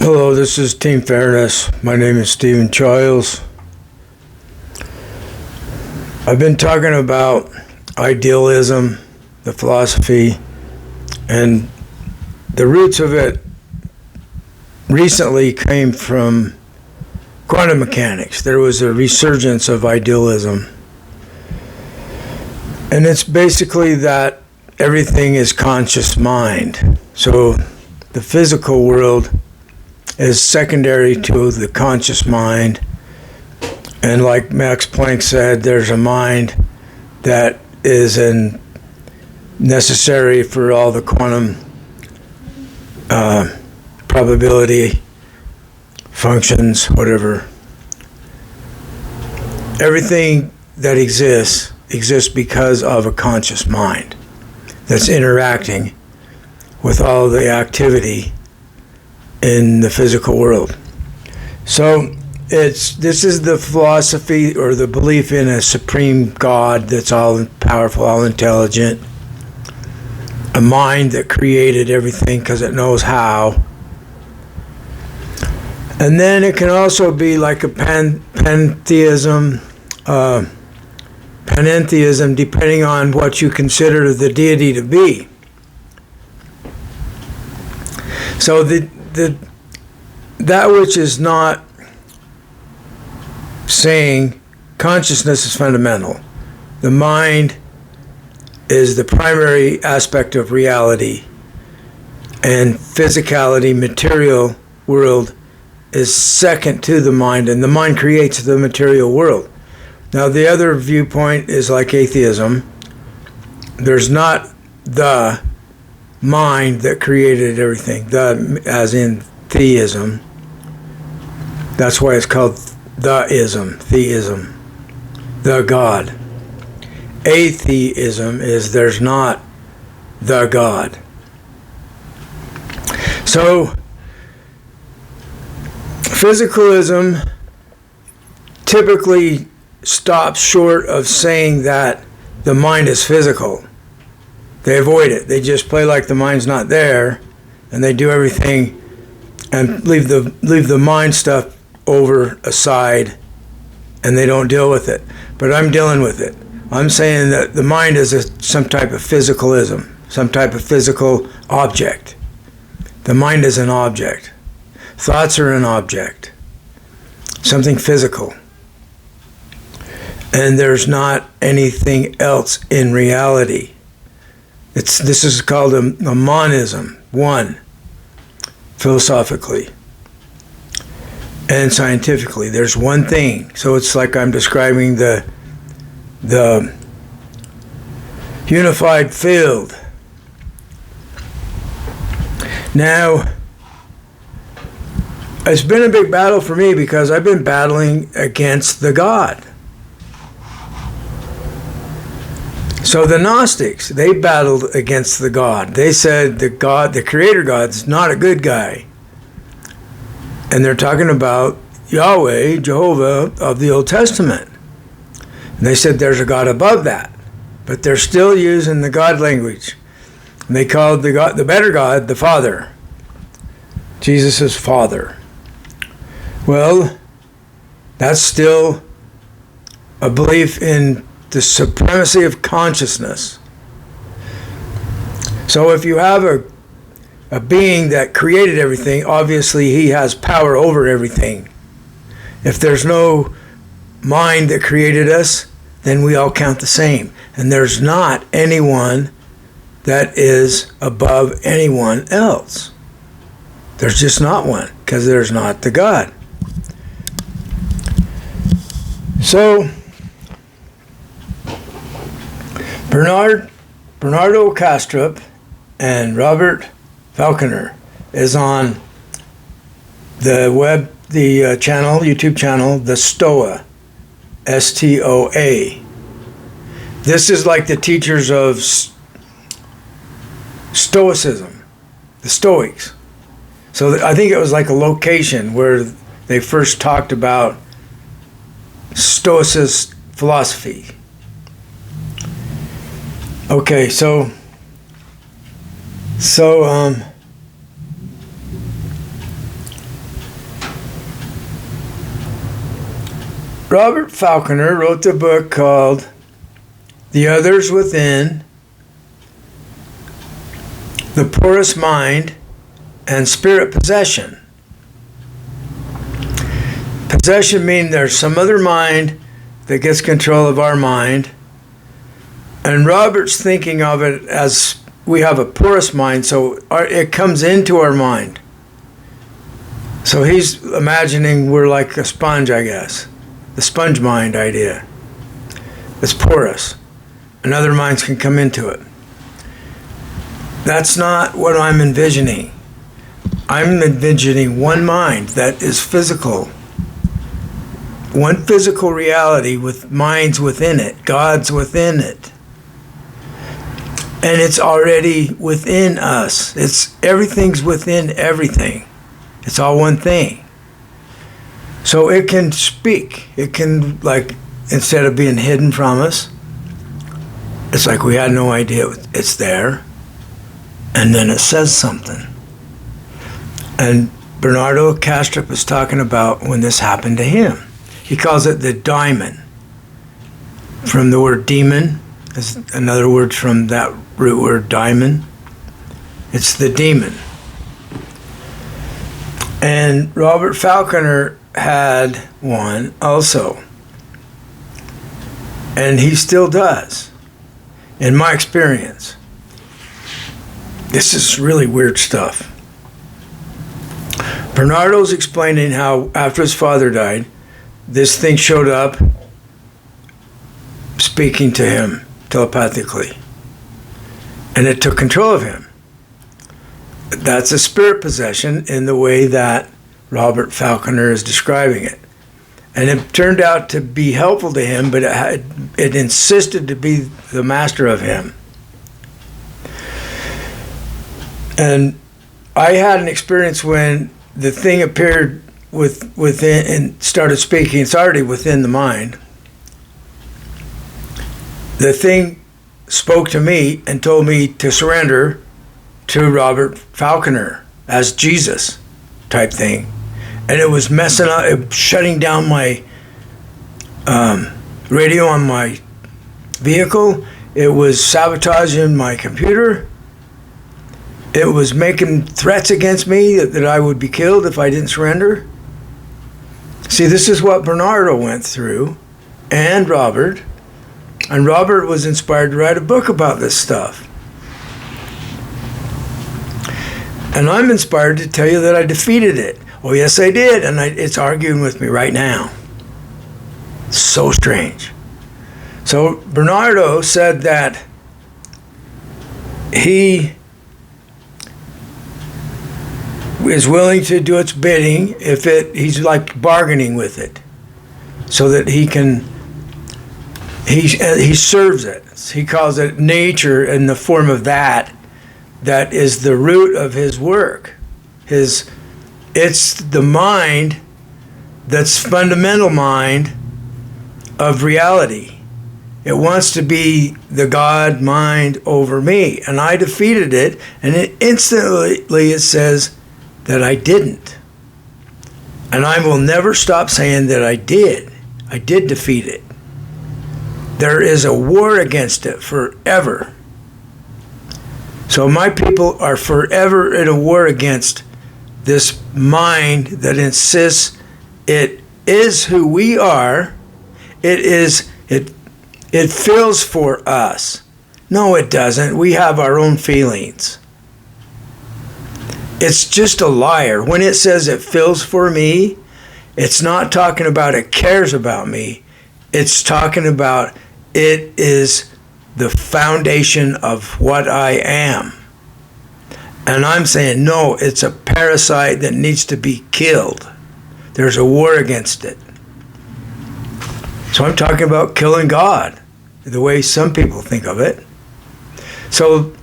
Hello, this is Team Fairness. My name is Stephen Childs. I've been talking about idealism, the philosophy, and the roots of it recently came from quantum mechanics. There was a resurgence of idealism. And it's basically that everything is conscious mind. So the physical world is secondary to the conscious mind. And like Max Planck said, there's a mind that is necessary for all the quantum probability functions, whatever. Everything that exists because of a conscious mind that's interacting with all the activity in the physical world. So this is the philosophy or the belief in a supreme God that's all powerful, all intelligent, a mind that created everything because it knows how. And then it can also be like a pantheism, depending on what you consider the deity to be. So that which is not saying consciousness is fundamental. The mind is the primary aspect of reality, and physicality, material world, is second to the mind, and the mind creates the material world. Now, the other viewpoint is like atheism. There's not the mind that created everything, as in theism. That's why it's called theism, the God. Atheism is there's not the God. So, physicalism typically stops short of saying that the mind is physical. They avoid it. They just play like the mind's not there, and they do everything and leave the mind stuff over aside, and they don't deal with it. But I'm dealing with it. I'm saying that the mind is some type of physicalism, some type of physical object. The mind is an object. Thoughts are an object, something physical. And there's not anything else in reality. This is called a monism, one, philosophically and scientifically. There's one thing. So it's like I'm describing the unified field. Now, it's been a big battle for me because I've been battling against the God. So the Gnostics, they battled against the God. They said the God, the creator God, is not a good guy. And they're talking about Yahweh, Jehovah of the Old Testament. And they said there's a God above that. But they're still using the God language. And they called the better God, the Father. Jesus is Father. Well, that's still a belief in the supremacy of consciousness. So if you have a being that created everything, obviously he has power over everything. If there's no mind that created us, then we all count the same. And there's not anyone that is above anyone else. There's just not one, because there's not the God. So, Bernardo Kastrup and Robert Falconer is on the channel, YouTube channel, the Stoa, S-T-O-A. This is like the teachers of Stoicism, the Stoics. So I think it was like a location where they first talked about Stoicist philosophy. Okay, so Robert Falconer wrote the book called The Others Within, The Porous Mind, and Spirit Possession. Possession means there's some other mind that gets control of our mind. And Robert's thinking of it as we have a porous mind, so it comes into our mind. So he's imagining we're like a sponge, I guess. The sponge mind idea. It's porous, and other minds can come into it. That's not what I'm envisioning. I'm envisioning one mind that is physical. One physical reality with minds within it, gods within it. And it's already within us. Everything's within everything. It's all one thing. So it can speak. It can, like, instead of being hidden from us, it's like we had no idea it's there. And then it says something. And Bernardo Kastrup is talking about when this happened to him. He calls it the diamond. From the word demon, is another word from that root word diamond. It's the demon. And Robert Falconer had one also. And he still does, in my experience. This is really weird stuff. Bernardo's explaining how after his father died, this thing showed up speaking to him telepathically. And it took control of him. That's a spirit possession in the way that Robert Falconer is describing it. And it turned out to be helpful to him, but it insisted to be the master of him. And I had an experience when the thing appeared within and started speaking. It's already within the mind. The thing spoke to me and told me to surrender to Robert Falconer as Jesus type thing. And it was messing up, shutting down my radio on my vehicle. It was sabotaging my computer. It was making threats against me that I would be killed if I didn't surrender. See, this is what Bernardo went through, and Robert. And Robert was inspired to write a book about this stuff. And I'm inspired to tell you that I defeated it. Oh, yes, I did. And it's arguing with me right now. So strange. So Bernardo said that he is willing to do its bidding if he's like bargaining with it, so that he serves it. He calls it nature in the form of that is the root of his work. It's the mind that's fundamental mind of reality. It wants to be the God mind over me, and I defeated it, and instantly it says that I didn't. And I will never stop saying that I did. I did defeat it. There is a war against it forever. So my people are forever in a war against this mind that insists it is who we are. It feels for us. No, it doesn't. We have our own feelings. It's just a liar. When it says it feels for me, it's not talking about it cares about me. It's talking about it is the foundation of what I am. And I'm saying, no, it's a parasite that needs to be killed. There's a war against it. So I'm talking about killing God, the way some people think of it. So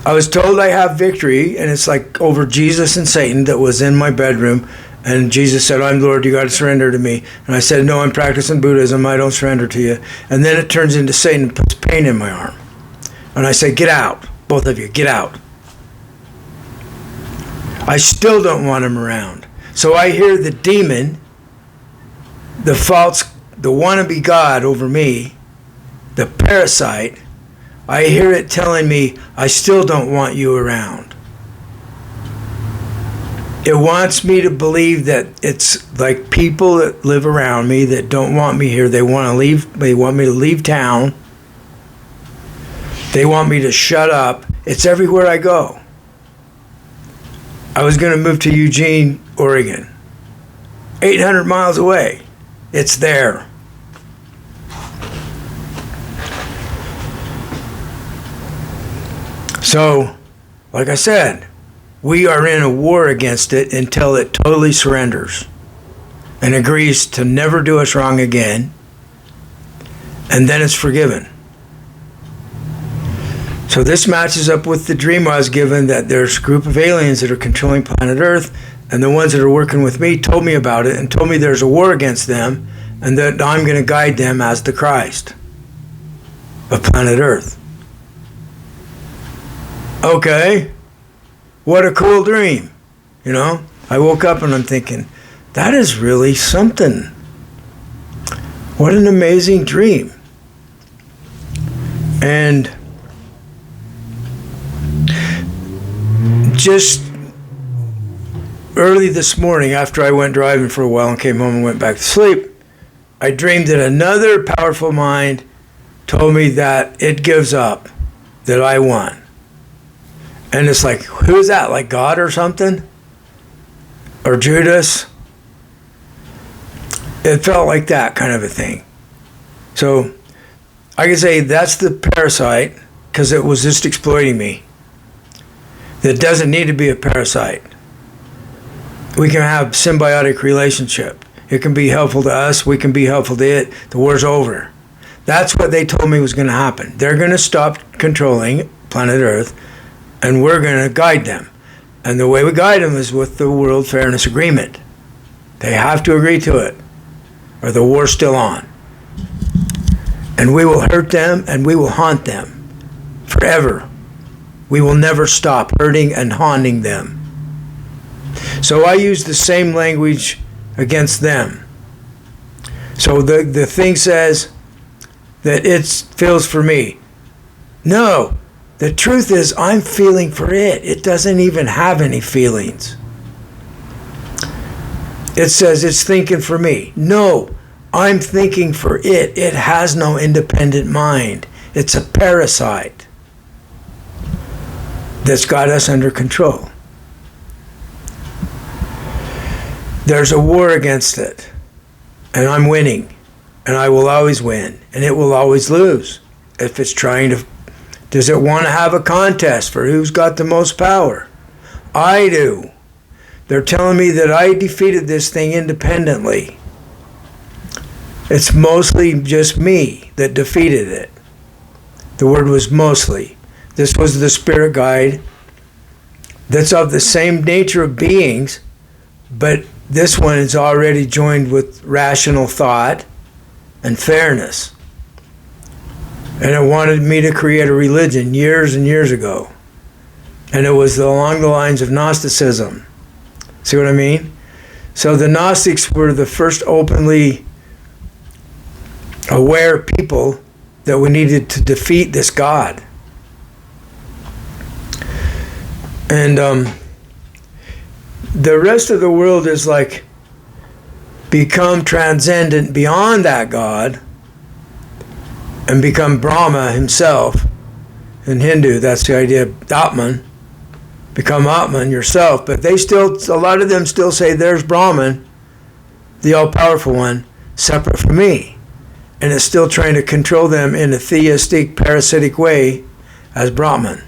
I was told I have victory, and it's like over Jesus and Satan that was in my bedroom. And Jesus said, I'm Lord, you got to surrender to me. And I said, no, I'm practicing Buddhism. I don't surrender to you. And then it turns into Satan and puts pain in my arm. And I say, get out. Both of you, get out. I still don't want him around. So I hear the demon the wannabe God over me, the parasite, I hear it telling me, I still don't want you around. It wants me to believe that it's like people that live around me that don't want me here. They want to leave. They want me to leave town. They want me to shut up. It's everywhere I go. I was going to move to Eugene, Oregon. 800 miles away. It's there. So, like I said, we are in a war against it until it totally surrenders and agrees to never do us wrong again, and then it's forgiven. So this matches up with the dream I was given that there's a group of aliens that are controlling planet Earth, and the ones that are working with me told me about it and told me there's a war against them and that I'm going to guide them as the Christ of planet Earth. Okay. What a cool dream, you know? I woke up and I'm thinking, that is really something. What an amazing dream. And just early this morning, after I went driving for a while and came home and went back to sleep, I dreamed that another powerful mind told me that it gives up, that I won. And it's like, who's that? Like God or something? Or Judas? It felt like that kind of a thing. So I can say that's the parasite because it was just exploiting me. That doesn't need to be a parasite. We can have symbiotic relationship. It can be helpful to us. We can be helpful to it. The war's over. That's what they told me was going to happen. They're going to stop controlling planet Earth, and we're going to guide them. And the way we guide them is with the World Fairness Agreement. They have to agree to it, or the war's still on. And we will hurt them, and we will haunt them forever. We will never stop hurting and haunting them. So I use the same language against them. So the thing says that it feels for me. No. The truth is, I'm feeling for it. It doesn't even have any feelings. It says it's thinking for me. No, I'm thinking for it. It has no independent mind. It's a parasite that's got us under control. There's a war against it, and I'm winning, and I will always win, and it will always lose if it's trying to. Does it want to have a contest for who's got the most power? I do. They're telling me that I defeated this thing independently. It's mostly just me that defeated it. The word was mostly. This was the spirit guide that's of the same nature of beings, but this one is already joined with rational thought and fairness. And it wanted me to create a religion years and years ago. And it was along the lines of Gnosticism. See what I mean? So the Gnostics were the first openly aware people that we needed to defeat this God. And the rest of the world is like become transcendent beyond that God and become Brahma himself. In Hindu, that's the idea of Atman. Become Atman yourself. But they still, a lot of them still say there's Brahman, the all-powerful one, separate from me. And it's still trying to control them in a theistic, parasitic way as Brahman.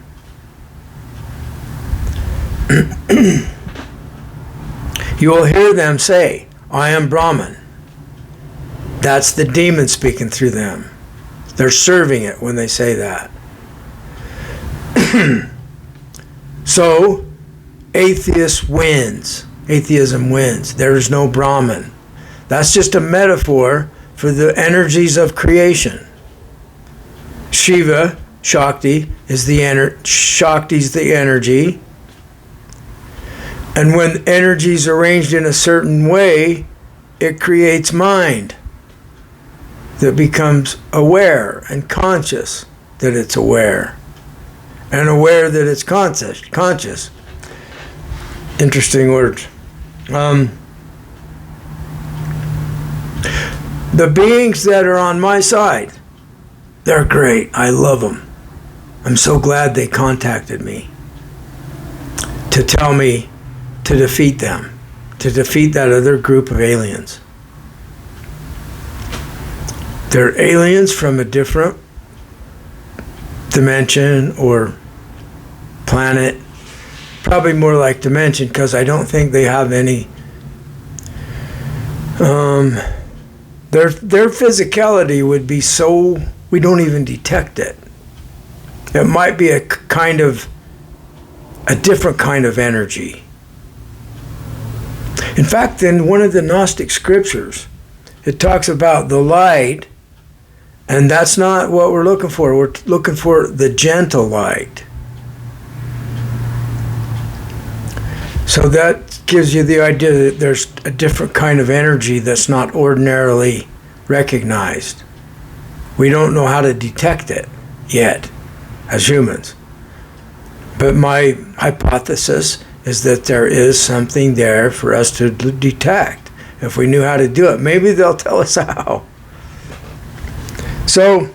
You will hear them say, I am Brahman. That's the demon speaking through them. They're serving it when they say that. So, atheism wins. Atheism wins. There is no Brahman. That's just a metaphor for the energies of creation. Shiva, Shakti, is the Shakti's the energy. And when energy is arranged in a certain way, it creates mind that becomes aware and conscious that it's aware, and aware that it's conscious. Interesting words. The beings that are on my side, they're great. I love them. I'm so glad they contacted me to tell me to defeat them, to defeat that other group of aliens. They're aliens from a different dimension or planet. Probably more like dimension, because I don't think they have any their physicality would be so we don't even detect it. It might be a different kind of energy. In fact, in one of the Gnostic scriptures, it talks about the light, and that's not what we're looking for. We're looking for the gentle light. So that gives you the idea that there's a different kind of energy that's not ordinarily recognized. We don't know how to detect it yet as humans. But my hypothesis is that there is something there for us to detect if we knew how to do it. Maybe they'll tell us how. So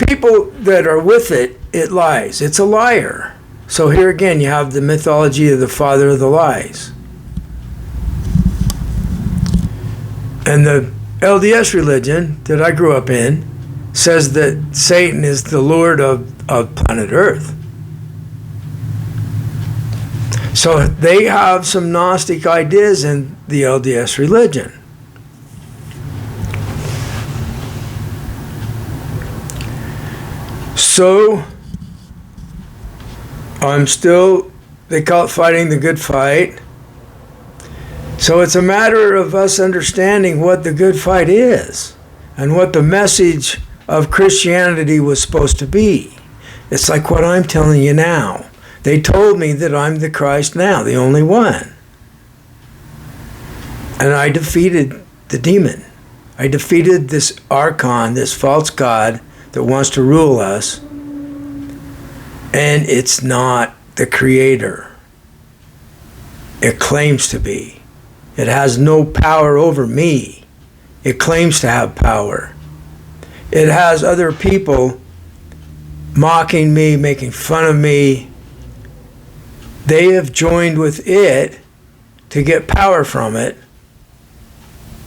people that are with it, it lies. It's a liar. So here again, you have the mythology of the father of the lies. And the LDS religion that I grew up in says that Satan is the Lord of planet Earth. So they have some Gnostic ideas in the LDS religion. So they call it fighting the good fight. So it's a matter of us understanding what the good fight is and what the message of Christianity was supposed to be. It's like what I'm telling you now. They told me that I'm the Christ now, the only one. And I defeated the demon. I defeated this archon, this false god that wants to rule us. And it's not the creator. It claims to be. It has no power over me. It claims to have power. It has other people mocking me, making fun of me. They have joined with it to get power from it,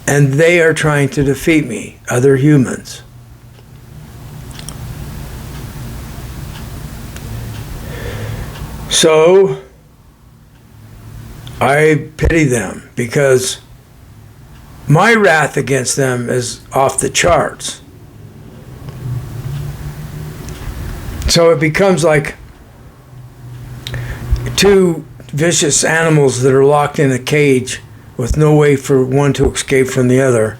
and they are trying to defeat me, other humans. So I pity them, because my wrath against them is off the charts. So it becomes like two vicious animals that are locked in a cage with no way for one to escape from the other,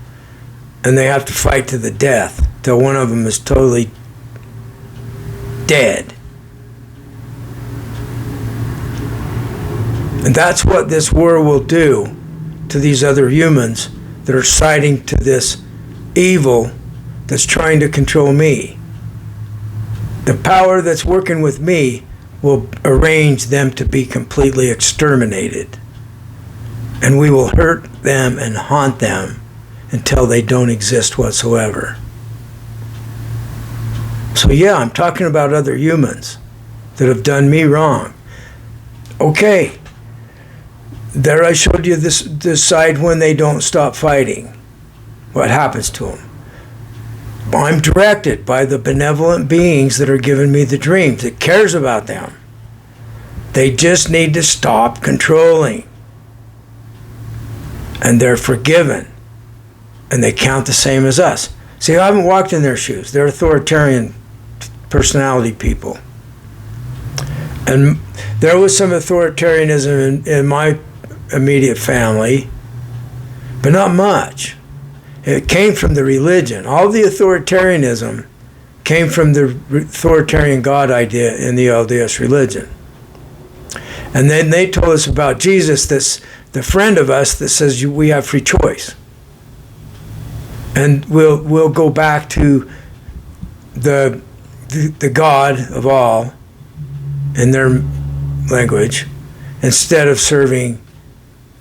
and they have to fight to the death till one of them is totally dead. And that's what this war will do to these other humans that are siding to this evil that's trying to control me. The power that's working with me will arrange them to be completely exterminated. And we will hurt them and haunt them until they don't exist whatsoever. So yeah, I'm talking about other humans that have done me wrong. Okay. There I showed you this side when they don't stop fighting. What happens to them? I'm directed by the benevolent beings that are giving me the dreams. It cares about them. They just need to stop controlling. And they're forgiven. And they count the same as us. See, I haven't walked in their shoes. They're authoritarian personality people. And there was some authoritarianism in my immediate family, but not much. It came from the religion. All the authoritarianism came from the authoritarian God idea in the LDS religion. And then they told us about Jesus, the friend of us that says we have free choice. And we'll go back to the God of all in their language instead of serving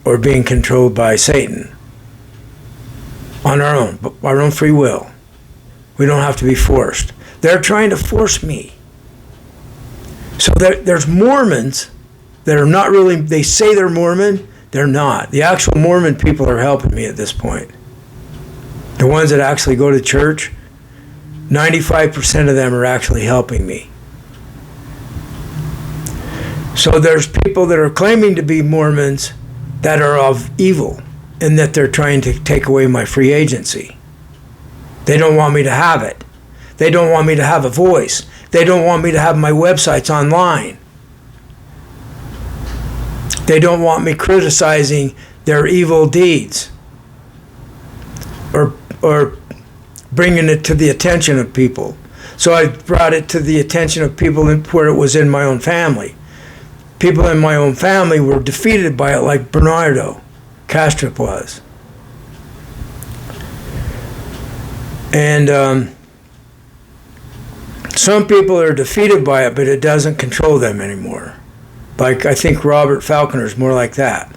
or being controlled by Satan on our own free will. We don't have to be forced. They're trying to force me. So there's Mormons that are not really, they say they're Mormon, they're not. The actual Mormon people are helping me at this point. The ones that actually go to church, 95% of them are actually helping me. So there's people that are claiming to be Mormons that are of evil, and that they're trying to take away my free agency. They don't want me to have it. They don't want me to have a voice. They don't want me to have my websites online. They don't want me criticizing their evil deeds or bringing it to the attention of people. So I brought it to the attention of people where it was in my own family. People in my own family were defeated by it, like Bernardo, Kastrup was. And some people are defeated by it, but it doesn't control them anymore. Like, I think Robert Falconer's more like that.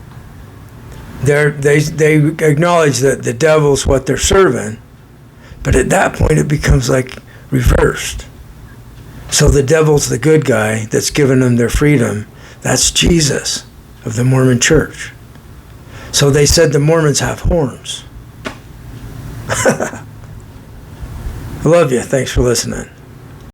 They acknowledge that the devil's what they're serving, but at that point it becomes like reversed. So the devil's the good guy that's given them their freedom. That's Jesus of the Mormon Church. So they said the Mormons have horns. I love you. Thanks for listening.